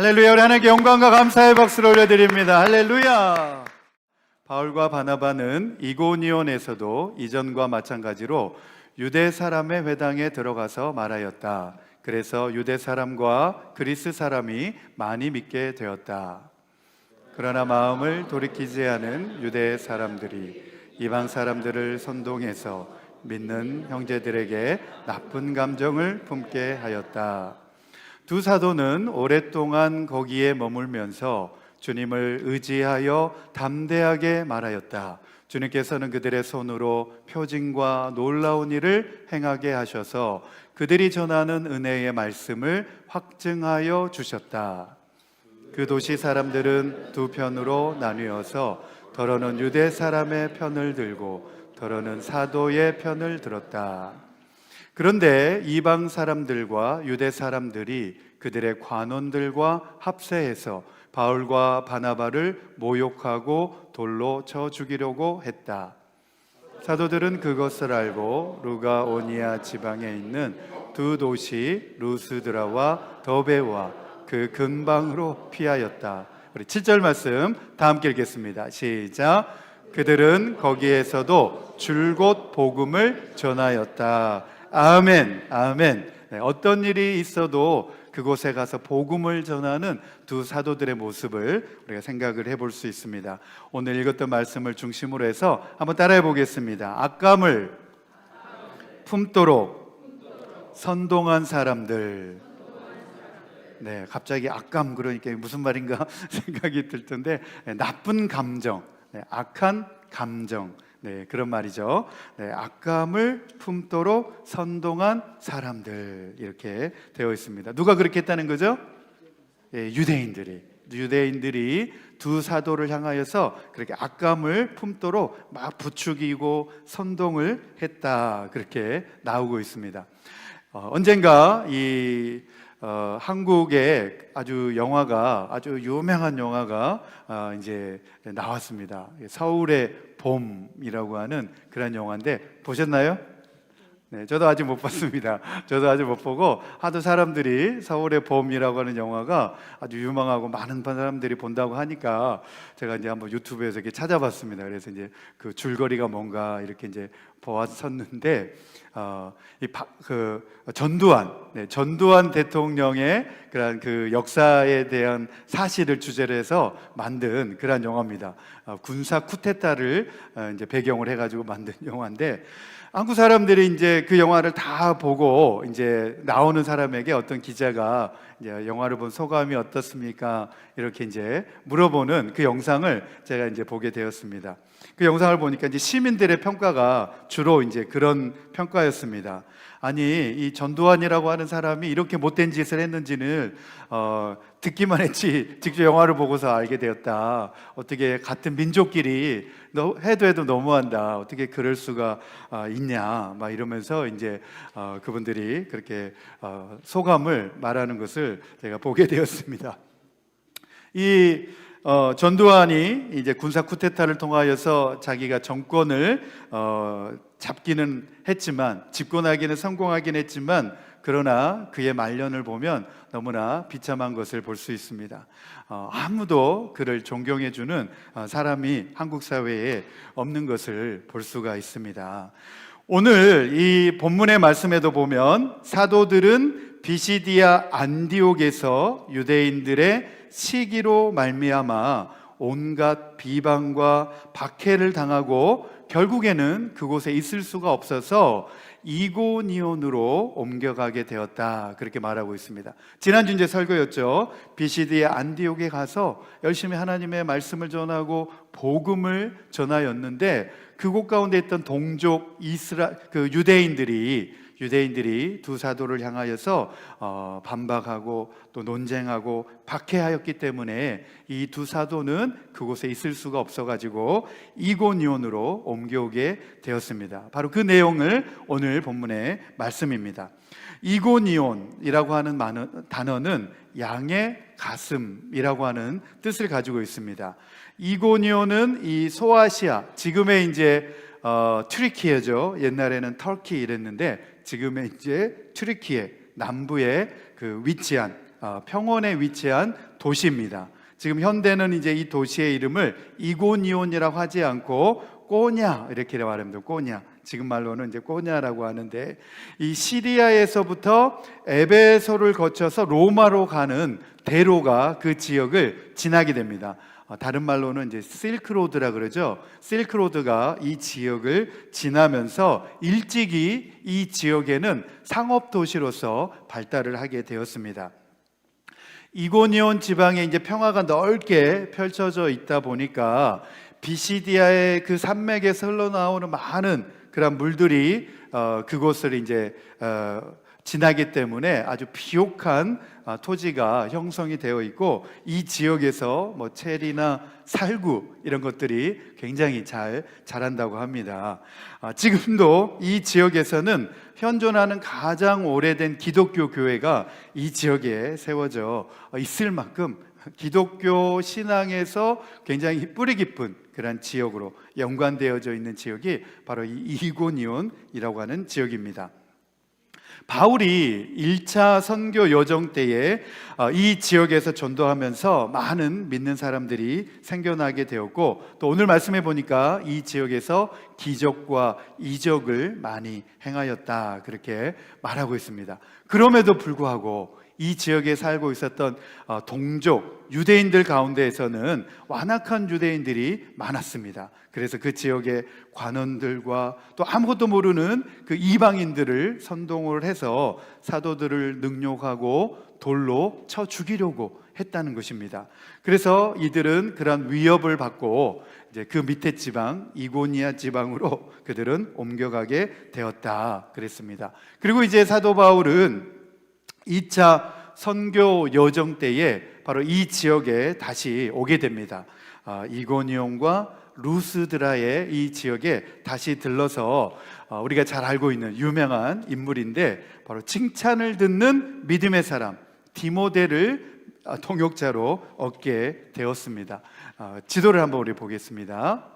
할렐루야. 우리 하나님께 영광과 감사의 박수를 올려드립니다. 할렐루야. 바울과 바나바는 이고니온에서도 이전과 마찬가지로 유대 사람의 회당에 들어가서 말하였다. 그래서 유대 사람과 그리스 사람이 많이 믿게 되었다. 그러나 마음을 돌이키지 않은 유대 사람들이 이방 사람들을 선동해서 믿는 형제들에게 나쁜 감정을 품게 하였다. 두 사도는 오랫동안 거기에 머물면서 주님을 의지하여 담대하게 말하였다. 주님께서는 그들의 손으로 표징과 놀라운 일을 행하게 하셔서 그들이 전하는 은혜의 말씀을 확증하여 주셨다. 그 도시 사람들은 두 편으로 나뉘어서 더러는 유대 사람의 편을 들고 더러는 사도의 편을 들었다. 그런데 이방 사람들과 유대 사람들이 그들의 관원들과 합세해서 바울과 바나바를 모욕하고 돌로 쳐 죽이려고 했다. 사도들은 그것을 알고 루가오니아 지방에 있는 두 도시 루스드라와 더베와 그 근방으로 피하였다. 우리 7절 말씀 다 함께 읽겠습니다. 시작. 그들은 거기에서도 줄곧 복음을 전하였다. 아멘, 아멘. 네, 어떤 일이 있어도 그곳에 가서 복음을 전하는 두 사도들의 모습을 우리가 생각을 해볼 수 있습니다. 오늘 읽었던 말씀을 중심으로 해서 한번 따라해 보겠습니다. 악감을 품도록 선동한 사람들. 네, 갑자기 악감 그러니까 무슨 말인가 생각이 들 텐데, 나쁜 감정, 악한 감정, 그런 말이죠. 악감을 품도록 선동한 사람들, 이렇게 되어 있습니다. 누가 그렇게 했다는 거죠? 유대인들이 두 사도를 향하여서 그렇게 악감을 품도록 막 부추기고 선동을 했다, 그렇게 나오고 있습니다. 언젠가 한국의 아주 유명한 영화가 이제 나왔습니다. 서울의 봄이라고 하는 그런 영화인데 보셨나요? 네, 저도 아직 못 봤습니다. 저도 아직 못 보고 하도 사람들이 서울의 봄이라고 하는 영화가 아주 유명하고 많은 사람들이 본다고 하니까 제가 이제 한번 유튜브에서 이렇게 찾아봤습니다. 그래서 이제 그 줄거리가 뭔가 이렇게 이제 보았었는데 전두환 대통령의 그런 그 역사에 대한 사실을 주제로 해서 만든 그런 영화입니다. 군사 쿠데타를 이제 배경을 해가지고 만든 영화인데, 한국 사람들이 이제 그 영화를 다 보고 이제 나오는 사람에게 어떤 기자가 이제 영화를 본 소감이 어떻습니까? 이렇게 이제 물어보는 그 영상을 제가 이제 보게 되었습니다. 그 영상을 보니까 이제 시민들의 평가가 주로 이제 그런 평가였습니다. 아니, 이 전두환이라고 하는 사람이 이렇게 못된 짓을 했는지는 듣기만 했지 직접 영화를 보고서 알게 되었다. 어떻게 같은 민족끼리 해도 너무한다. 어떻게 그럴 수가 있냐, 막 이러면서 이제 그분들이 그렇게 소감을 말하는 것을 제가 보게 되었습니다. 이 전두환이 이제 군사 쿠데타를 통하여서 자기가 정권을 잡기는 했지만, 집권하기는 성공하긴 했지만, 그러나 그의 말년을 보면 너무나 비참한 것을 볼 수 있습니다. 아무도 그를 존경해주는 사람이 한국 사회에 없는 것을 볼 수가 있습니다. 오늘 이 본문의 말씀에도 보면 사도들은 비시디아 안디옥에서 유대인들의 시기로 말미암아 온갖 비방과 박해를 당하고 결국에는 그곳에 있을 수가 없어서 이고니온으로 옮겨가게 되었다, 그렇게 말하고 있습니다. 지난주 이제 설교였죠. 비시디아 안디옥에 가서 열심히 하나님의 말씀을 전하고 복음을 전하였는데, 그곳 가운데 있던 동족 유대인들이 두 사도를 향하여서 반박하고 또 논쟁하고 박해하였기 때문에 이 두 사도는 그곳에 있을 수가 없어가지고 이고니온으로 옮겨오게 되었습니다. 바로 그 내용을 오늘 본문의 말씀입니다. 이고니온이라고 하는 단어는 양의 가슴이라고 하는 뜻을 가지고 있습니다. 이고니온은 이 소아시아, 지금의 이제 튀르키예죠. 옛날에는 터키 이랬는데 지금의 이제 튀르키예 남부에 그 위치한 평원에 위치한 도시입니다. 지금 현대는 이제 이 도시의 이름을 이고니온이라고 하지 않고 꼬냐 이렇게 말합니다. 꼬냐. 지금 말로는 이제 꼬냐라고 하는데, 이 시리아에서부터 에베소를 거쳐서 로마로 가는 대로가 그 지역을 지나게 됩니다. 다른 말로는 이제 실크로드라 그러죠. 실크로드가 이 지역을 지나면서 일찍이 이 지역에는 상업 도시로서 발달을 하게 되었습니다. 이고니온 지방에 이제 평화가 넓게 펼쳐져 있다 보니까 비시디아의 그 산맥에서 흘러나오는 많은 그런 물들이 그곳을 이제 지나기 때문에 아주 비옥한 토지가 형성이 되어 있고, 이 지역에서 뭐 체리나 살구 이런 것들이 굉장히 잘 자란다고 합니다. 지금도 이 지역에서는 현존하는 가장 오래된 기독교 교회가 이 지역에 세워져 있을 만큼 기독교 신앙에서 굉장히 뿌리 깊은 그런 지역으로 연관되어져 있는 지역이 바로 이 이고니온이라고 하는 지역입니다. 바울이 1차 선교 여정 때에 이 지역에서 전도하면서 많은 믿는 사람들이 생겨나게 되었고, 또 오늘 말씀해 보니까 이 지역에서 기적과 이적을 많이 행하였다, 그렇게 말하고 있습니다. 그럼에도 불구하고 이 지역에 살고 있었던 동족 유대인들 가운데에서는 완악한 유대인들이 많았습니다. 그래서 그 지역의 관원들과 또 아무것도 모르는 그 이방인들을 선동을 해서 사도들을 능욕하고 돌로 쳐 죽이려고 했다는 것입니다. 그래서 이들은 그런 위협을 받고 이제 그 밑에 지방 이고니아 지방으로 그들은 옮겨가게 되었다 그랬습니다. 그리고 이제 사도 바울은 2차 선교 여정 때에 바로 이 지역에 다시 오게 됩니다. 이고니온과 루스드라의 이 지역에 다시 들러서 우리가 잘 알고 있는 유명한 인물인데, 바로 칭찬을 듣는 믿음의 사람 디모데를 통역자로 얻게 되었습니다. 지도를 한번 우리 보겠습니다.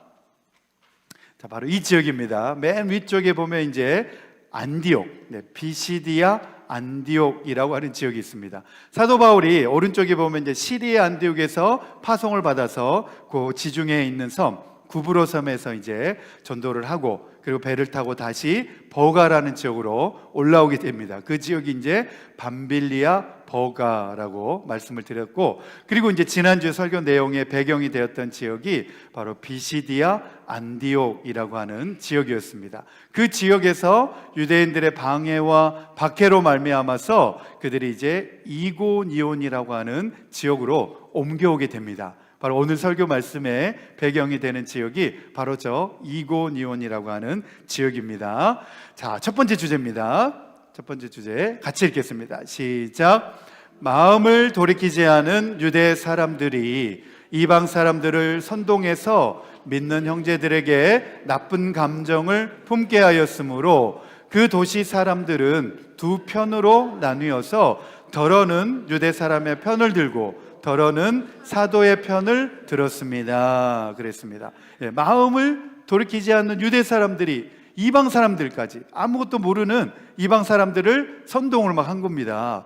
자, 바로 이 지역입니다. 맨 위쪽에 보면 이제 안디옥, 비시디아 안디옥이라고 하는 지역이 있습니다. 사도 바울이 오른쪽에 보면 이제 시리아 안디옥에서 파송을 받아서 그 지중해에 있는 섬 구브로 섬에서 이제 전도를 하고, 그리고 배를 타고 다시 버가라는 지역으로 올라오게 됩니다. 그 지역이 이제 밤빌리아 버가라고 말씀을 드렸고, 그리고 이제 지난주 설교 내용의 배경이 되었던 지역이 바로 비시디아 안디옥이라고 하는 지역이었습니다. 그 지역에서 유대인들의 방해와 박해로 말미암아서 그들이 이제 이고니온이라고 하는 지역으로 옮겨오게 됩니다. 바로 오늘 설교 말씀의 배경이 되는 지역이 바로 저 이고니온이라고 하는 지역입니다. 자, 첫 번째 주제입니다. 첫 번째 주제 같이 읽겠습니다. 시작. 마음을 돌이키지 않은 유대 사람들이 이방 사람들을 선동해서 믿는 형제들에게 나쁜 감정을 품게 하였으므로 그 도시 사람들은 두 편으로 나뉘어서 더러는 유대 사람의 편을 들고 더러는 사도의 편을 들었습니다. 그랬습니다. 마음을 돌이키지 않는 유대 사람들이 이방 사람들까지, 아무것도 모르는 이방 사람들을 선동을 막 한 겁니다.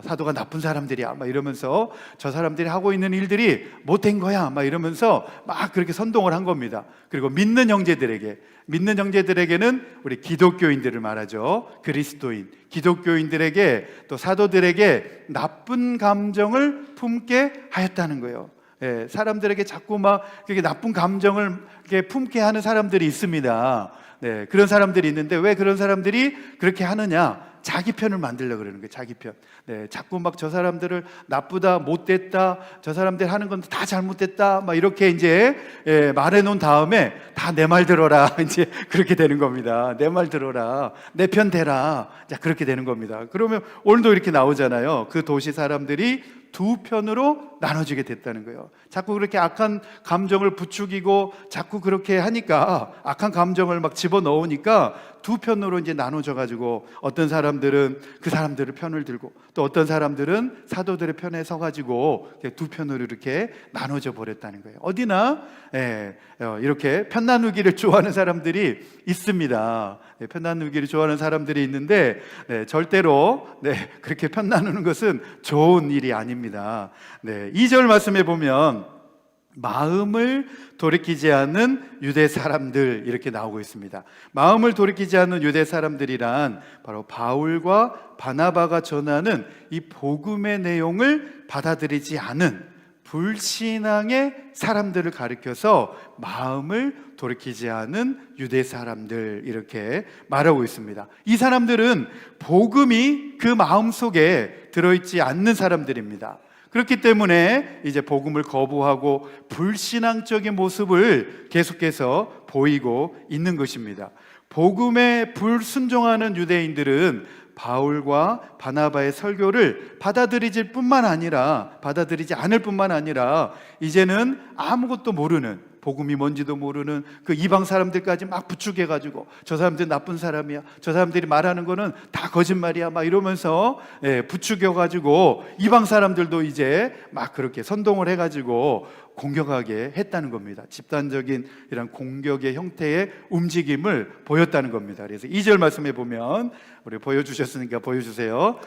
사도가 나쁜 사람들이야 막 이러면서, 저 사람들이 하고 있는 일들이 못된 거야 막 이러면서 막 그렇게 선동을 한 겁니다. 그리고 믿는 형제들에게는 우리 기독교인들을 말하죠. 그리스도인 기독교인들에게 또 사도들에게 나쁜 감정을 품게 하였다는 거예요. 사람들에게 자꾸 막 그렇게 나쁜 감정을 이렇게 품게 하는 사람들이 있습니다. 그런 사람들이 있는데, 왜 그런 사람들이 그렇게 하느냐? 자기 편을 만들려고 그러는 거예요. 자기 편. 자꾸 막 저 사람들을 나쁘다, 못됐다, 저 사람들 하는 건 다 잘못됐다, 막 이렇게 이제 말해놓은 다음에 다 내 말 들어라. 이제 그렇게 되는 겁니다. 내 말 들어라, 내 편 대라. 자, 그렇게 되는 겁니다. 그러면 오늘도 이렇게 나오잖아요. 그 도시 사람들이 두 편으로 나눠지게 됐다는 거예요. 자꾸 그렇게 악한 감정을 부추기고 자꾸 그렇게 하니까, 악한 감정을 막 집어넣으니까 두 편으로 이제 나눠져 가지고, 어떤 사람들은 그 사람들의 편을 들고, 또 어떤 사람들은 사도들의 편에 서 가지고 두 편으로 이렇게 나눠져 버렸다는 거예요. 어디나 이렇게 편 나누기를 좋아하는 사람들이 있습니다. 편 나누기를 좋아하는 사람들이 있는데, 절대로 그렇게 편 나누는 것은 좋은 일이 아닙니다. 2절 말씀에 보면 마음을 돌이키지 않는 유대 사람들, 이렇게 나오고 있습니다. 마음을 돌이키지 않는 유대 사람들이란 바로 바울과 바나바가 전하는 이 복음의 내용을 받아들이지 않은 불신앙의 사람들을 가리켜서 마음을 돌이키지 않은 유대 사람들, 이렇게 말하고 있습니다. 이 사람들은 복음이 그 마음 속에 들어있지 않는 사람들입니다. 그렇기 때문에 이제 복음을 거부하고 불신앙적인 모습을 계속해서 보이고 있는 것입니다. 복음에 불순종하는 유대인들은 바울과 바나바의 설교를 받아들이지 않을 뿐만 아니라 이제는 아무것도 모르는, 복음이 뭔지도 모르는 그 이방 사람들까지 막 부추겨가지고, 저 사람들 나쁜 사람이야, 저 사람들이 말하는 거는 다 거짓말이야, 막 이러면서 부추겨가지고 이방 사람들도 이제 막 그렇게 선동을 해가지고 공격하게 했다는 겁니다. 집단적인 이런 공격의 형태의 움직임을 보였다는 겁니다. 그래서 2절 말씀에 보면, 우리 보여주셨으니까 보여주세요.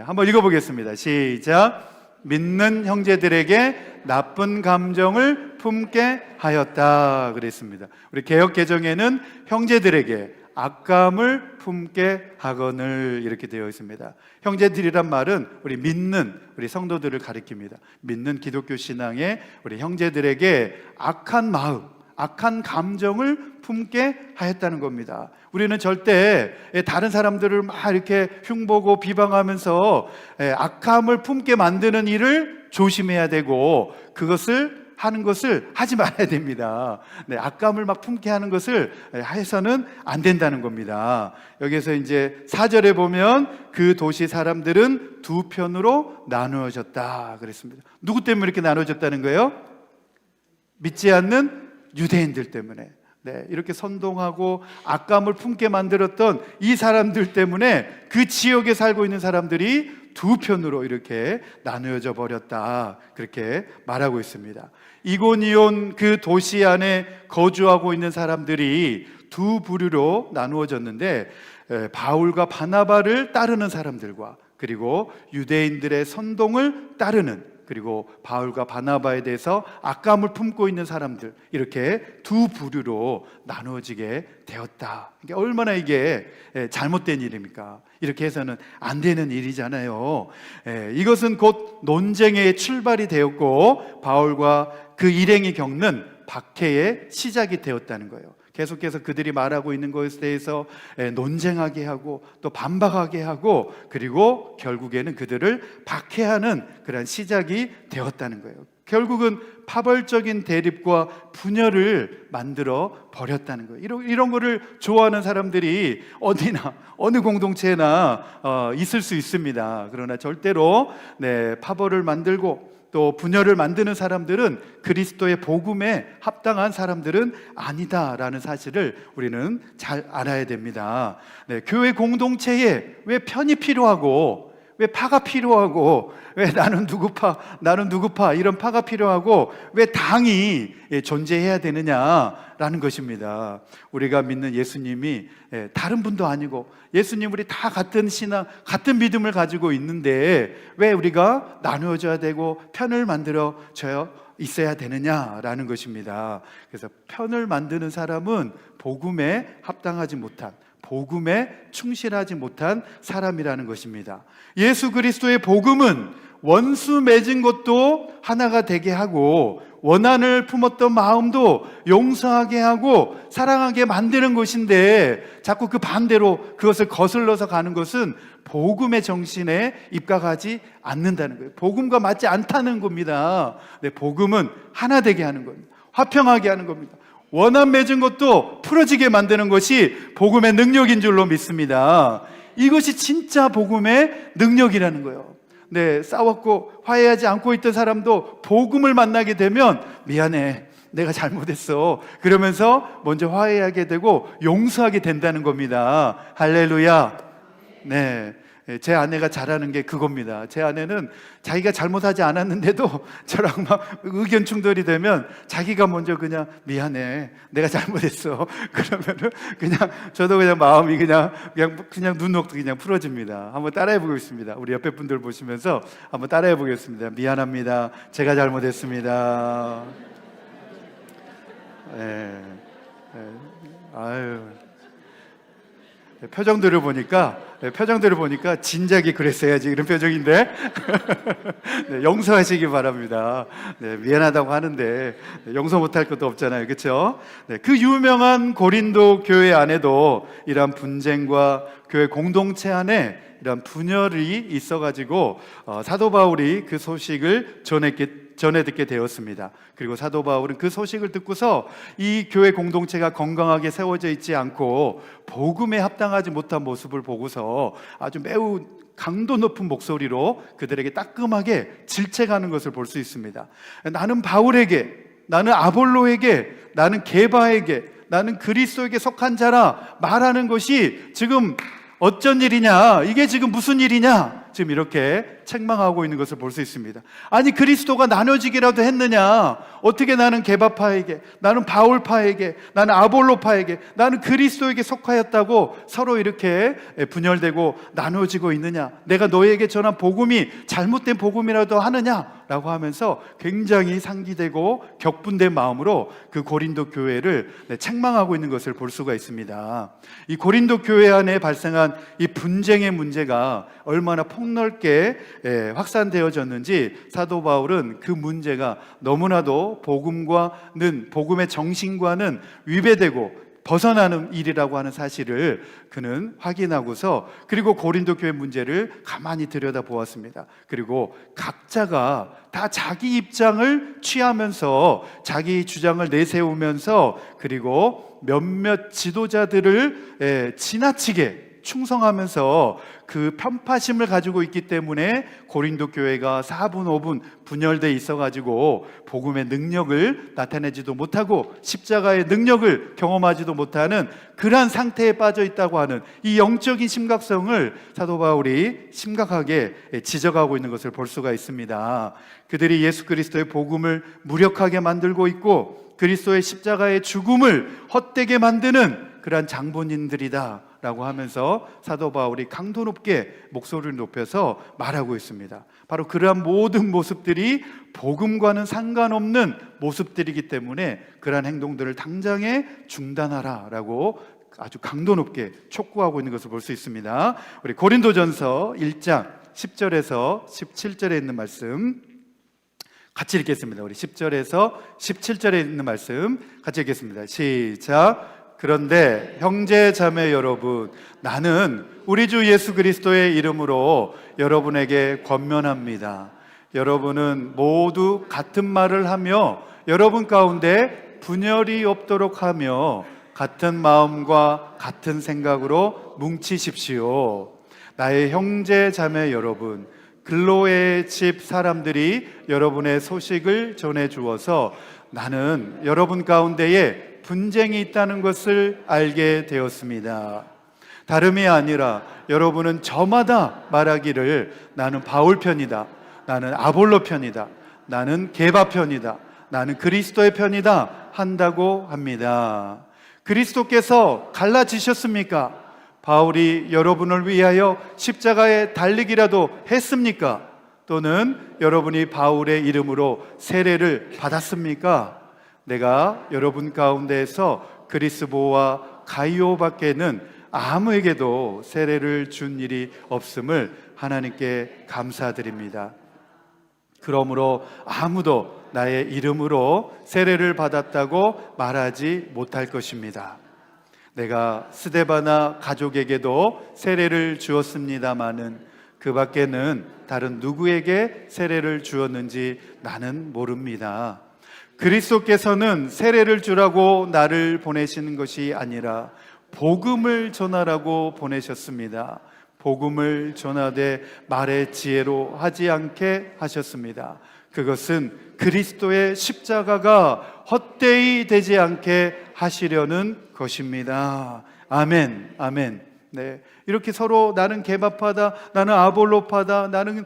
한번 읽어보겠습니다. 시작. 믿는 형제들에게 나쁜 감정을 품게 하였다 그랬습니다. 우리 개역개정에는 형제들에게 악감을 품게 하거늘, 이렇게 되어 있습니다. 형제들이란 말은 우리 성도들을 가리킵니다. 믿는 기독교 신앙의 우리 형제들에게 악한 마음, 악한 감정을 품게 하였다는 겁니다. 우리는 절대 다른 사람들을 막 이렇게 흉보고 비방하면서 악함을 품게 만드는 일을 조심해야 되고, 그것을 하는 것을 하지 말아야 됩니다. 악감을 막 품게 하는 것을 해서는 안 된다는 겁니다. 여기서 이제 4절에 보면 그 도시 사람들은 두 편으로 나누어졌다 그랬습니다. 누구 때문에 이렇게 나누어졌다는 거예요? 믿지 않는 유대인들 때문에. 이렇게 선동하고 악감을 품게 만들었던 이 사람들 때문에 그 지역에 살고 있는 사람들이 두 편으로 이렇게 나누어져 버렸다, 그렇게 말하고 있습니다. 이고니온 그 도시 안에 거주하고 있는 사람들이 두 부류로 나누어졌는데, 바울과 바나바를 따르는 사람들과, 그리고 유대인들의 선동을 따르는, 그리고 바울과 바나바에 대해서 악감을 품고 있는 사람들, 이렇게 두 부류로 나누어지게 되었다. 이게 얼마나 이게 잘못된 일입니까? 이렇게 해서는 안 되는 일이잖아요. 이것은 곧 논쟁의 출발이 되었고, 바울과 그 일행이 겪는 박해의 시작이 되었다는 거예요. 계속해서 그들이 말하고 있는 것에 대해서 논쟁하게 하고, 또 반박하게 하고, 그리고 결국에는 그들을 박해하는 그런 시작이 되었다는 거예요. 결국은 파벌적인 대립과 분열을 만들어 버렸다는 거예요. 이런 거를 좋아하는 사람들이 어디나, 어느 공동체나 있을 수 있습니다. 그러나 절대로 파벌을 만들고 또 분열을 만드는 사람들은 그리스도의 복음에 합당한 사람들은 아니다라는 사실을 우리는 잘 알아야 됩니다. 교회 공동체에 왜 편이 필요하고, 왜 파가 필요하고, 왜 나는 누구 파 이런 파가 필요하고, 왜 당이 존재해야 되느냐라는 것입니다. 우리가 믿는 예수님이 다른 분도 아니고, 예수님 우리 다 같은 신앙, 같은 믿음을 가지고 있는데 왜 우리가 나누어져야 되고 편을 만들어져야 있어야 되느냐라는 것입니다. 그래서 편을 만드는 사람은 복음에 합당하지 못한, 복음에 충실하지 못한 사람이라는 것입니다. 예수 그리스도의 복음은 원수 맺은 것도 하나가 되게 하고, 원한을 품었던 마음도 용서하게 하고 사랑하게 만드는 것인데, 자꾸 그 반대로 그것을 거슬러서 가는 것은 복음의 정신에 입각하지 않는다는 거예요. 복음과 맞지 않다는 겁니다. 복음은 하나 되게 하는 겁니다. 화평하게 하는 겁니다. 원한 맺은 것도 풀어지게 만드는 것이 복음의 능력인 줄로 믿습니다. 이것이 진짜 복음의 능력이라는 거예요. 싸웠고 화해하지 않고 있던 사람도 복음을 만나게 되면 미안해, 내가 잘못했어, 그러면서 먼저 화해하게 되고 용서하게 된다는 겁니다. 할렐루야. 네, 제 아내가 잘하는 게 그겁니다. 제 아내는 자기가 잘못하지 않았는데도 저랑 막 의견 충돌이 되면 자기가 먼저 그냥 미안해, 내가 잘못했어, 그러면은 그냥 저도 그냥 마음이 그냥 눈녹도 그냥 풀어집니다. 한번 따라해 보겠습니다. 우리 옆에 분들 보시면서 한번 따라해 보겠습니다. 미안합니다, 제가 잘못했습니다. 아유, 표정들을 보니까 진작에 그랬어야지, 이런 표정인데 네, 용서하시기 바랍니다. 네, 미안하다고 하는데 용서 못할 것도 없잖아요, 그렇죠? 네, 그 유명한 고린도 교회 안에도 이러한 분쟁과 교회 공동체 안에 이런 분열이 있어가지고 사도 바울이 그 소식을 전해 듣게 되었습니다. 그리고 사도 바울은 그 소식을 듣고서 이 교회 공동체가 건강하게 세워져 있지 않고 복음에 합당하지 못한 모습을 보고서 아주 매우 강도 높은 목소리로 그들에게 따끔하게 질책하는 것을 볼 수 있습니다. 나는 바울에게, 나는 아볼로에게, 나는 게바에게, 나는 그리스도에게 속한 자라 말하는 것이 지금 어쩐 일이냐, 이게 지금 무슨 일이냐, 지금 이렇게 책망하고 있는 것을 볼 수 있습니다. 아니, 그리스도가 나눠지기라도 했느냐? 어떻게 나는 게바파에게, 나는 바울파에게, 나는 아볼로파에게, 나는 그리스도에게 속하였다고 서로 이렇게 분열되고 나눠지고 있느냐? 내가 너에게 전한 복음이 잘못된 복음이라도 하느냐? 라고 하면서 굉장히 상기되고 격분된 마음으로 그 고린도 교회를 책망하고 있는 것을 볼 수가 있습니다. 이 고린도 교회 안에 발생한 이 분쟁의 문제가 얼마나 폭넓게 확산되어졌는지 사도 바울은 그 문제가 너무나도 복음의 정신과는 위배되고 벗어나는 일이라고 하는 사실을 그는 확인하고서 그리고 고린도 교회 문제를 가만히 들여다보았습니다. 그리고 각자가 다 자기 입장을 취하면서 자기 주장을 내세우면서 그리고 몇몇 지도자들을 지나치게 충성하면서 그 편파심을 가지고 있기 때문에 고린도 교회가 4분 5분 분열돼 있어가지고 복음의 능력을 나타내지도 못하고 십자가의 능력을 경험하지도 못하는 그러한 상태에 빠져 있다고 하는 이 영적인 심각성을 사도 바울이 심각하게 지적하고 있는 것을 볼 수가 있습니다. 그들이 예수 그리스도의 복음을 무력하게 만들고 있고 그리스도의 십자가의 죽음을 헛되게 만드는 그러한 장본인들이다 라고 하면서 사도 바울이 강도 높게 목소리를 높여서 말하고 있습니다. 바로 그러한 모든 모습들이 복음과는 상관없는 모습들이기 때문에 그러한 행동들을 당장에 중단하라 라고 아주 강도 높게 촉구하고 있는 것을 볼 수 있습니다. 우리 고린도전서 1장 10절에서 17절에 있는 말씀 같이 읽겠습니다. 우리 10절에서 17절에 있는 말씀 같이 읽겠습니다. 시작. 그런데 형제 자매 여러분, 나는 우리 주 예수 그리스도의 이름으로 여러분에게 권면합니다. 여러분은 모두 같은 말을 하며 여러분 가운데 분열이 없도록 하며 같은 마음과 같은 생각으로 뭉치십시오. 나의 형제 자매 여러분, 글로의 집 사람들이 여러분의 소식을 전해 주어서 나는 여러분 가운데에 분쟁이 있다는 것을 알게 되었습니다. 다름이 아니라 여러분은 저마다 말하기를 나는 바울 편이다, 나는 아볼로 편이다, 나는 게바 편이다, 나는 그리스도의 편이다 한다고 합니다. 그리스도께서 갈라지셨습니까? 바울이 여러분을 위하여 십자가에 달리기라도 했습니까? 또는 여러분이 바울의 이름으로 세례를 받았습니까? 내가 여러분 가운데에서 그리스보와 가이오밖에는 아무에게도 세례를 준 일이 없음을 하나님께 감사드립니다. 그러므로 아무도 나의 이름으로 세례를 받았다고 말하지 못할 것입니다. 내가 스데바나 가족에게도 세례를 주었습니다마는 그 밖에는 다른 누구에게 세례를 주었는지 나는 모릅니다. 그리스도께서는 세례를 주라고 나를 보내시는 것이 아니라 복음을 전하라고 보내셨습니다. 복음을 전하되 말의 지혜로 하지 않게 하셨습니다. 그것은 그리스도의 십자가가 헛되이 되지 않게 하시려는 것입니다. 아멘, 아멘. 네, 이렇게 서로 나는 개바파다, 나는 아볼로파다, 나는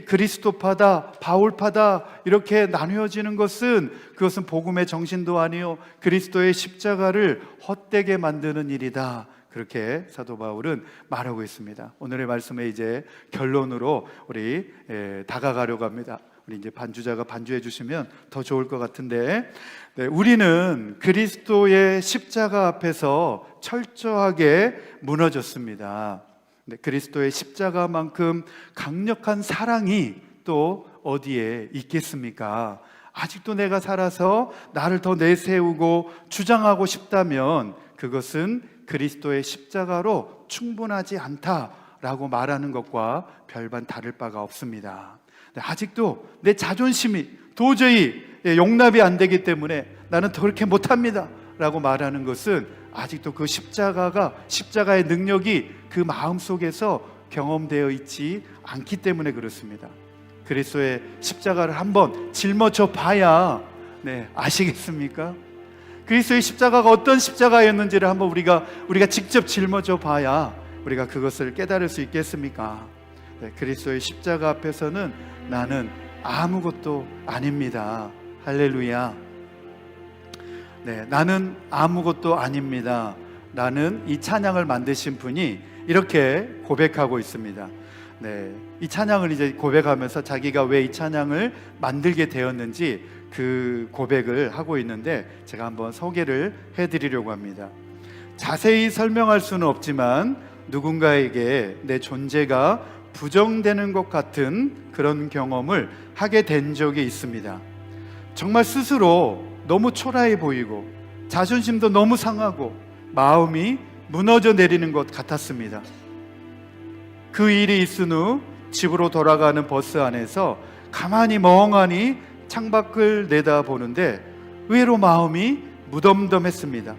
그리스도파다, 바울파다 이렇게 나뉘어지는 것은 그것은 복음의 정신도 아니요 그리스도의 십자가를 헛되게 만드는 일이다. 그렇게 사도 바울은 말하고 있습니다. 오늘의 말씀에 이제 결론으로 우리 다가가려고 합니다. 우리 이제 반주자가 반주해 주시면 더 좋을 것 같은데, 네, 우리는 그리스도의 십자가 앞에서 철저하게 무너졌습니다. 네, 그리스도의 십자가만큼 강력한 사랑이 또 어디에 있겠습니까? 아직도 내가 살아서 나를 더 내세우고 주장하고 싶다면 그것은 그리스도의 십자가로 충분하지 않다라고 말하는 것과 별반 다를 바가 없습니다. 아직도 내 자존심이 도저히 용납이 안 되기 때문에 나는 더 그렇게 못합니다 라고 말하는 것은 아직도 그 십자가의 능력이 그 마음속에서 경험되어 있지 않기 때문에 그렇습니다. 그리스도의 십자가를 한번 짊어져 봐야 아시겠습니까? 그리스도의 십자가가 어떤 십자가였는지를 한번 우리가 직접 짊어져 봐야 우리가 그것을 깨달을 수 있겠습니까? 그리스도의 십자가 앞에서는 나는 아무것도 아닙니다. 할렐루야. 나는 아무것도 아닙니다. 라는 이 찬양을 만드신 분이 이렇게 고백하고 있습니다. 이 찬양을 이제 고백하면서 자기가 왜 이 찬양을 만들게 되었는지 그 고백을 하고 있는데 제가 한번 소개를 해드리려고 합니다. 자세히 설명할 수는 없지만 누군가에게 내 존재가 부정되는 것 같은 그런 경험을 하게 된 적이 있습니다. 정말 스스로 너무 초라해 보이고 자존심도 너무 상하고 마음이 무너져 내리는 것 같았습니다. 그 일이 있은 후 집으로 돌아가는 버스 안에서 가만히 멍하니 창밖을 내다보는데 의외로 마음이 무덤덤했습니다.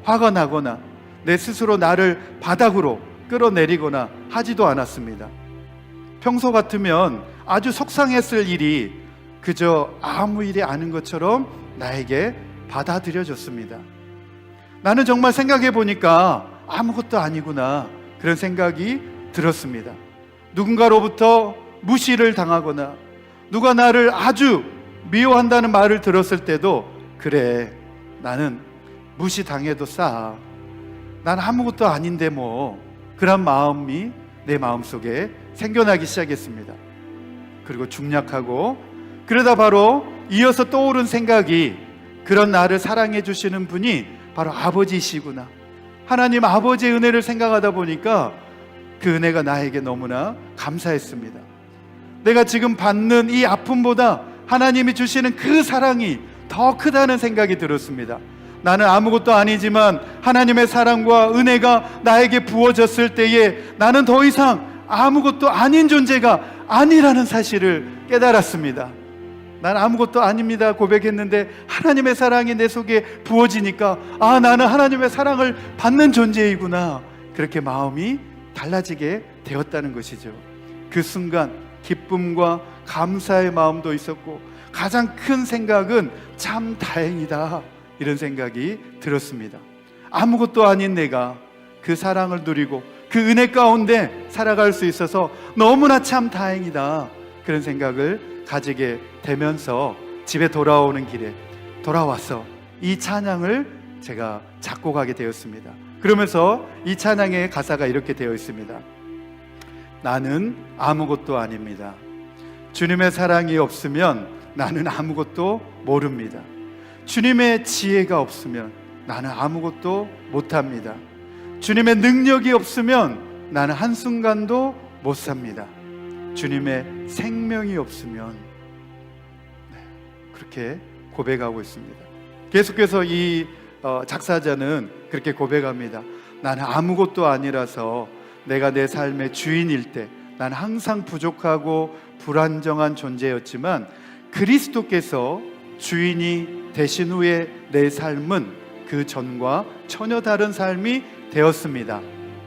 화가 나거나 내 스스로 나를 바닥으로 끌어내리거나 하지도 않았습니다. 평소 같으면 아주 속상했을 일이 그저 아무 일이 아닌 것처럼 나에게 받아들여졌습니다. 나는 정말 생각해 보니까 아무것도 아니구나 그런 생각이 들었습니다. 누군가로부터 무시를 당하거나 누가 나를 아주 미워한다는 말을 들었을 때도 그래 나는 무시당해도 싸 난 아무것도 아닌데 뭐 그런 마음이 내 마음속에 생겨나기 시작했습니다. 그리고 중략하고 그러다 바로 이어서 떠오른 생각이 그런 나를 사랑해 주시는 분이 바로 아버지시구나. 하나님 아버지의 은혜를 생각하다 보니까 그 은혜가 나에게 너무나 감사했습니다. 내가 지금 받는 이 아픔보다 하나님이 주시는 그 사랑이 더 크다는 생각이 들었습니다. 나는 아무것도 아니지만 하나님의 사랑과 은혜가 나에게 부어졌을 때에 나는 더 이상 아무것도 아닌 존재가 아니라는 사실을 깨달았습니다. 난 아무것도 아닙니다 고백했는데 하나님의 사랑이 내 속에 부어지니까 나는 하나님의 사랑을 받는 존재이구나 그렇게 마음이 달라지게 되었다는 것이죠. 그 순간 기쁨과 감사의 마음도 있었고 가장 큰 생각은 참 다행이다 이런 생각이 들었습니다. 아무것도 아닌 내가 그 사랑을 누리고 그 은혜 가운데 살아갈 수 있어서 너무나 참 다행이다 그런 생각을 가지게 되면서 집에 돌아오는 길에 돌아와서 이 찬양을 제가 작곡하게 되었습니다. 그러면서 이 찬양의 가사가 이렇게 되어 있습니다. 나는 아무것도 아닙니다. 주님의 사랑이 없으면 나는 아무것도 모릅니다. 주님의 지혜가 없으면 나는 아무것도 못합니다. 주님의 능력이 없으면 나는 한순간도 못 삽니다. 주님의 생명이 없으면 그렇게 고백하고 있습니다. 계속해서 이 작사자는 그렇게 고백합니다. 나는 아무것도 아니라서 내가 내 삶의 주인일 때 나는 항상 부족하고 불안정한 존재였지만 그리스도께서 주인이 되신 후에 내 삶은 그 전과 전혀 다른 삶이 되었습니다.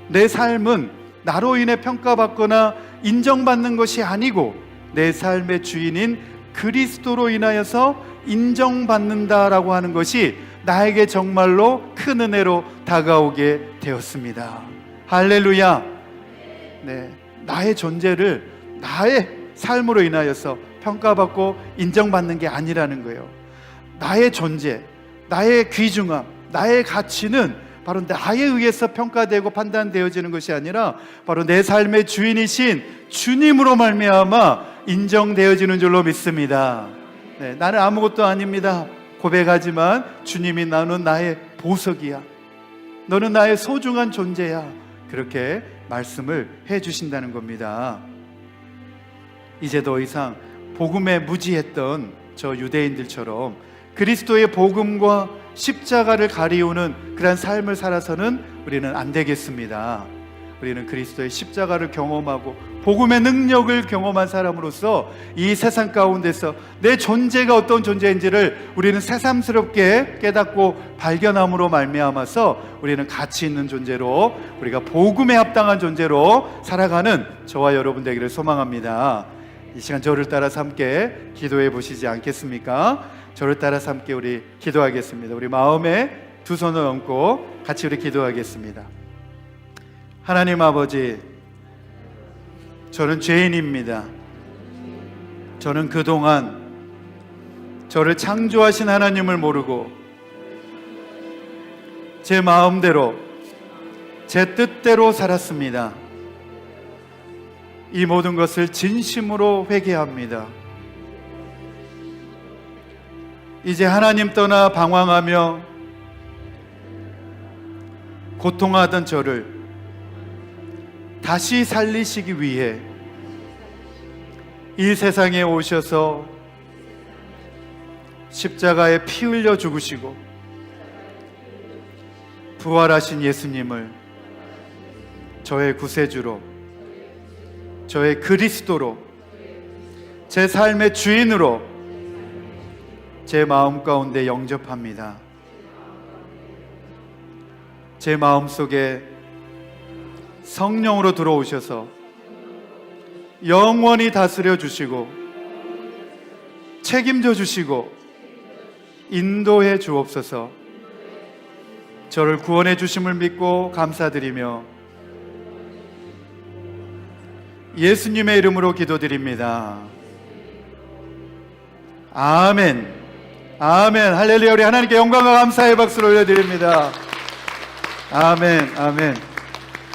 내 삶은 나로 인해 평가받거나 인정받는 것이 아니고 내 삶의 주인인 그리스도로 인하여서 인정받는다라고 하는 것이 나에게 정말로 큰 은혜로 다가오게 되었습니다. 할렐루야. 네, 나의 존재를 나의 삶으로 인하여서 평가받고 인정받는 게 아니라는 거예요. 나의 존재, 나의 귀중함, 나의 가치는 바로 나에 의해서 평가되고 판단되어지는 것이 아니라 바로 내 삶의 주인이신 주님으로 말미암아 인정되어지는 줄로 믿습니다. 네, 나는 아무것도 아닙니다 고백하지만 주님이 너는 나의 보석이야, 너는 나의 소중한 존재야, 그렇게 말씀을 해주신다는 겁니다. 이제 더 이상 복음에 무지했던 저 유대인들처럼 그리스도의 복음과 십자가를 가리우는 그런 삶을 살아서는 우리는 안 되겠습니다. 우리는 그리스도의 십자가를 경험하고 복음의 능력을 경험한 사람으로서 이 세상 가운데서 내 존재가 어떤 존재인지를 우리는 새삼스럽게 깨닫고 발견함으로 말미암아서 우리는 가치 있는 존재로, 우리가 복음에 합당한 존재로 살아가는 저와 여러분 되기를 소망합니다. 이 시간 저를 따라서 함께 기도해 보시지 않겠습니까? 저를 따라서 함께 우리 기도하겠습니다. 우리 마음에 두 손을 얹고 같이 우리 기도하겠습니다. 하나님 아버지, 저는 죄인입니다. 저는 그동안 저를 창조하신 하나님을 모르고 제 마음대로 제 뜻대로 살았습니다. 이 모든 것을 진심으로 회개합니다. 이제 하나님 떠나 방황하며 고통하던 저를 다시 살리시기 위해 이 세상에 오셔서 십자가에 피 흘려 죽으시고 부활하신 예수님을 저의 구세주로, 저의 그리스도로, 제 삶의 주인으로 제 마음 가운데 영접합니다. 제 마음속에 성령으로 들어오셔서 영원히 다스려 주시고 책임져 주시고 인도해 주옵소서. 저를 구원해 주심을 믿고 감사드리며 예수님의 이름으로 기도드립니다. 아멘. 아멘. 할렐루야. 우리 하나님께 영광과 감사의 박수를 올려드립니다. 아멘. 아멘.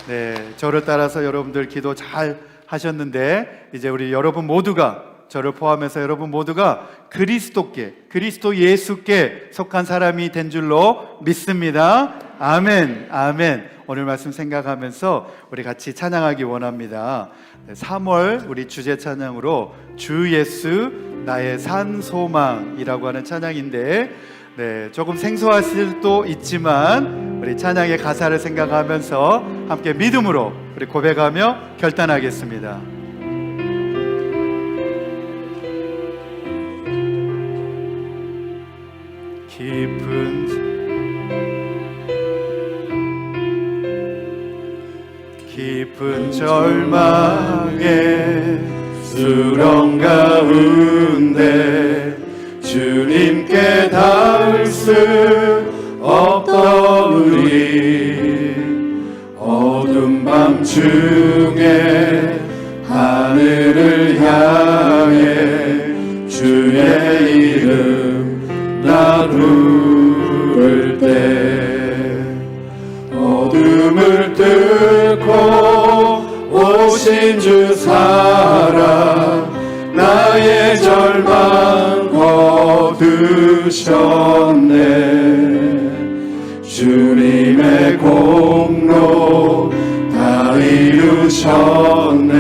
네, 저를 따라서 여러분들 기도 잘 하셨는데 이제 우리 여러분 모두가, 저를 포함해서 여러분 모두가 그리스도께, 그리스도 예수께 속한 사람이 된 줄로 믿습니다. 아멘. 아멘. 오늘 말씀 생각하면서 우리 같이 찬양하기 원합니다. 3월 우리 주제 찬양으로 주 예수 나의 산 소망이라고 하는 찬양인데, 네, 조금 생소하실 수도 있지만 우리 찬양의 가사를 생각하면서 함께 믿음으로 우리 고백하며 결단하겠습니다. 깊은 절망의 수렁 가운데 주님께 닿을 수 없던 우리, 어두운 밤 중에 하늘을 향해 주의 이름 나 부를 때, 어둠을 뚫고 오신 주 사랑 나의 절망 거두셨네. 주님의 공로 다 이루셨네.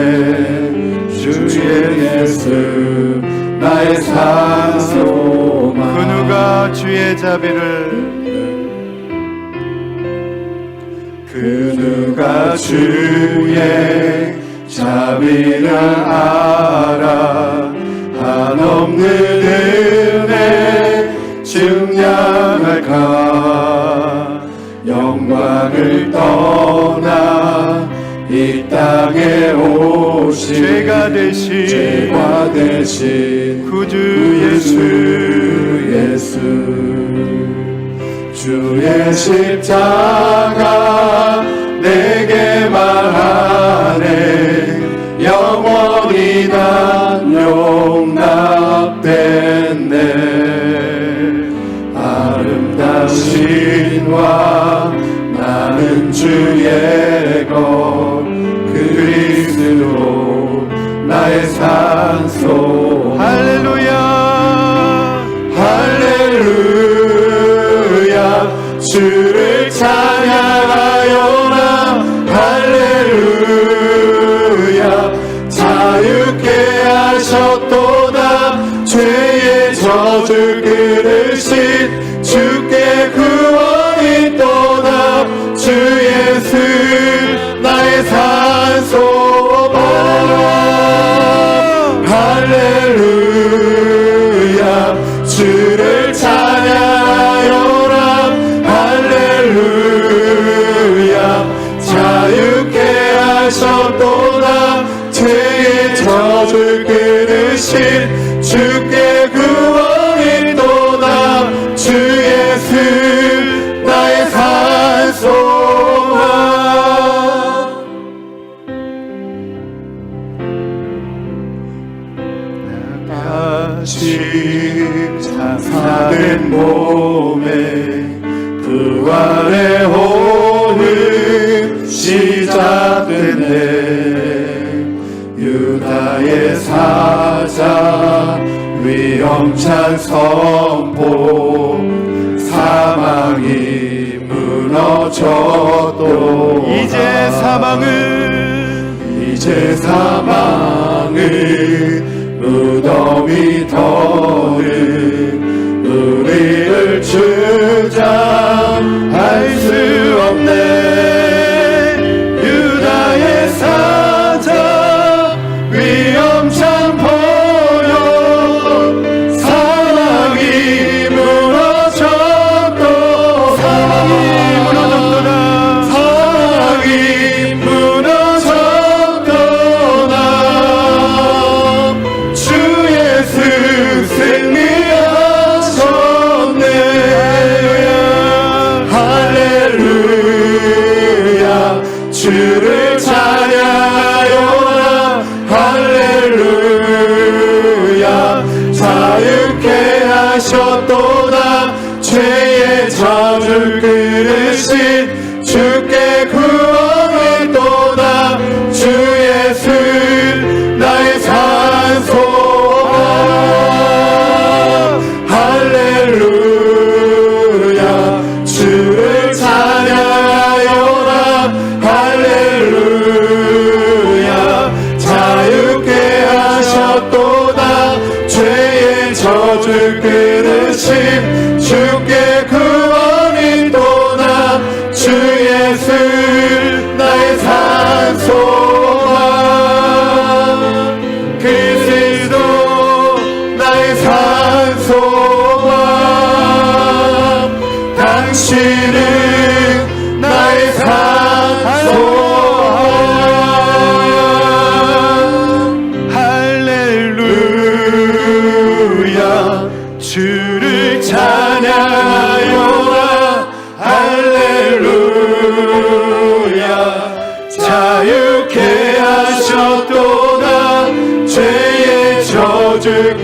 주의 예수 나의 산 소망. 그 누가 주의 자비를, 그 누가 주의 자비를 알아 한없는 은혜 증량할까. 영광을 떠나 이 땅에 오신 죄가 대신 구주 예수 주의 십자가 내게 말하네 영원히 난 용납됐네 아름다운 신과 나는 주의 것 그리스도 나의 산소 할렐루야 할렐루야 주를 찬양하여라 할렐루야 자유케 하셨도다 죄의 저주 끊으신 주께 구원이 또다 주 예수 나의 산소바 할렐루야 주를 찬양하여라 할렐루야 자유케 하셨도다 죄의 저주 끊으신 주께 구원이 또다 주 예수 나의 산소와 다시 장사된 몸에 부활의 오늘 시작됐네 유다의 사자 위험찬 선포 사망이 무너져도 이제 사망은 무덤이 더는 우리를 주장할 수 없네 유다의 사자 위험찬 포효 사망이 무너졌도다 주 예수 승리하셨네 할렐루야 주를 찬양하여라 할렐루야 자유케 하셨도다 죄의 저주 끊으신 주께 구원이 또다 주 예수 나의 산소가 할렐루야 주를 찬양하여라 할렐루야 자유케 하셨도다 죄의 저주 끊으신 주께 구원이 또다 주 예수 나의 산소가 그리스도 나의 산소가 당신은 나의 산소가 할렐루야 주를 찬양하여라 할렐루야 자유케 하셨도다 죄의 저주